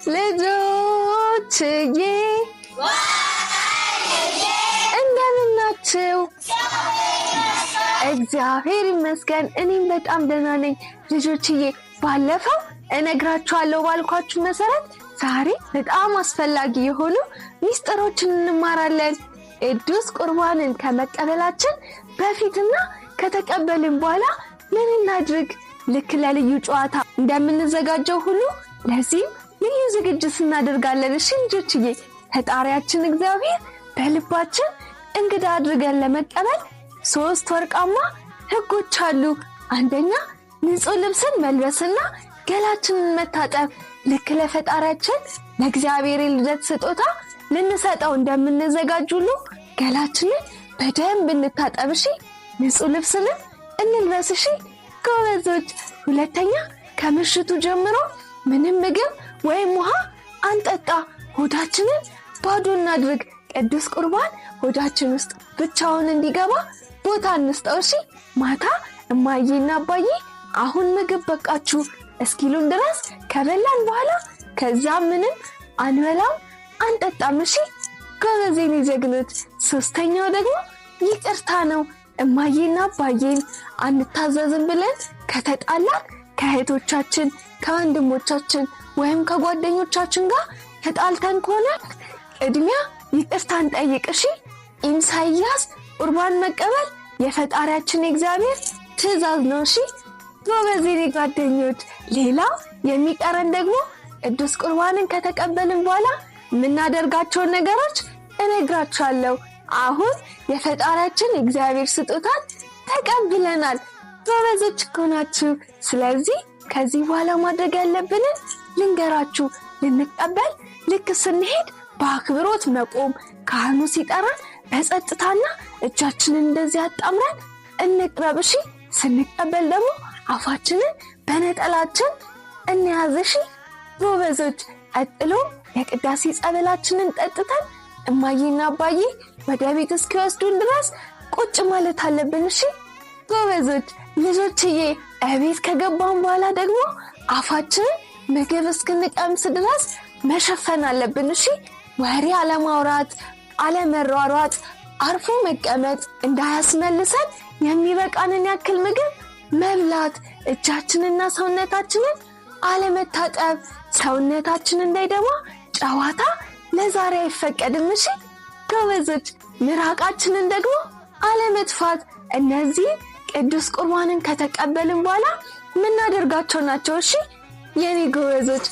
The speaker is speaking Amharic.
ልጆችዬ እንደምን ናችሁ? እግዚአብሔር ይመስገን እኔም በጣም ደህና ነኝ። ልጆችዬ ባለፈው እነግራችኋለሁ ባልኳችሁ መሰረት ዛሬ በጣም አስፈላጊ የሆኑ ሚስጥሮችን እንማራለን። ቅዱስ ቁርባንን ከመቀበላችን በፊትና ከተቀበልን በኋላ ምን እናድርግ? ልክ ለልዩ ጨዋታ እንደምንዘጋጀው ሁሉ ለዚህም ልዩ ዝግጅት እናደርጋለን። እሺ ልጆችዬ፣ ፈጣሪያችን እግዚአብሔር በልባችን እንግዳ አድርገን ለመቀበል 3 ወርቃማ ሕጎች አሉ። አንደኛ ንጹህ ልብስን መልበስና ገላችንን መታጠብ። ልክ ለፈጣሪያችን ለእግዚአብሔር ልደት ስጦታ ልንሰጠው እንደምንዘጋጅ ሁሉ ገላችንን በደንብ እንታጠብ። እሺ ንጹህ ልብስንም እንልበስ። እሺ ጎበዞች። ሁለተኛ ከምሽቱ ጀምሮ ምንም ምግብ ወይም ውሃ አንጠጣ። ሆዳችንን ባዶ እናድርግ። ቅዱስ ቁርባን ሆዳችን ውስጥ ብቻውን እንዲገባ ቦታ እንስጠው። እሺ ማታ እማዬና አባዬ አሁን ምግብ በቃችሁ እስኪሉን ድረስ ከበላን በኋላ ከዛ ምንም አንበላም አንጠጣም። እሺ ጎበዜን ጀግኖች። ሶስተኛው ደግሞ ይቅርታ ነው። እማዬና አባዬን አንታዘዝም ብለን ከተጣላን ከእህቶቻችን ከወንድሞቻችን ወይም ከጓደኞቻችን ጋር ተጣልተን ከሆነ ቅድሚያ ይቅርታን ጠይቅ። እሺ ኢሳይያስ ቁርባን መቀበል የፈጣሪያችን እግዚአብሔር ትእዛዝ ነው። እሺ ጎበዜኔ ጓደኞች። ሌላው የሚቀረን ደግሞ ቅዱስ ቁርባንን ከተቀበልን በኋላ የምናደርጋቸውን ነገሮች እነግራችኋለሁ። አሁን የፈጣሪያችን እግዚአብሔር ስጦታን ተቀብለናል። ጎበዞች እኮ ናችሁ። ስለዚህ ከዚህ በኋላ ማድረግ ያለብንን ልንገራችሁ። ልንቀበል ልክ ስንሄድ በአክብሮት መቆም፣ ካህኑ ሲጠራን በጸጥታና እጃችንን እንደዚህ አጣምረን እንቅረብ። እሺ ስንቀበል ደግሞ አፋችንን በነጠላችን እንያዝ። እሺ ጎበዞች። ቀጥሎ የቅዳሴ ጸበላችንን ጠጥተን እማዬና አባዬ ወደ ቤት እስኪወስዱን ድረስ ቁጭ ማለት አለብን። እሺ ጎበዞች። ልጆችዬ እቤት ከገባን በኋላ ደግሞ አፋችንን ምግብ እስክንቀምስ ድረስ መሸፈን አለብን። እሺ ወሬ አለማውራት፣ አለመሯሯጥ፣ አርፎ መቀመጥ፣ እንዳያስመልሰን የሚበቃንን ያክል ምግብ መብላት፣ እጃችንና ሰውነታችንን አለመታጠብ፣ ሰውነታችን እንዳይደማ ጨዋታ ለዛሬ አይፈቀድም። እሺ ጎበዞች። ምራቃችንን ደግሞ አለመጥፋት። እነዚህ ቅዱስ ቁርባንን ከተቀበልን በኋላ ምናደርጋቸው ናቸው። እሺ የኔ ጎበዞች።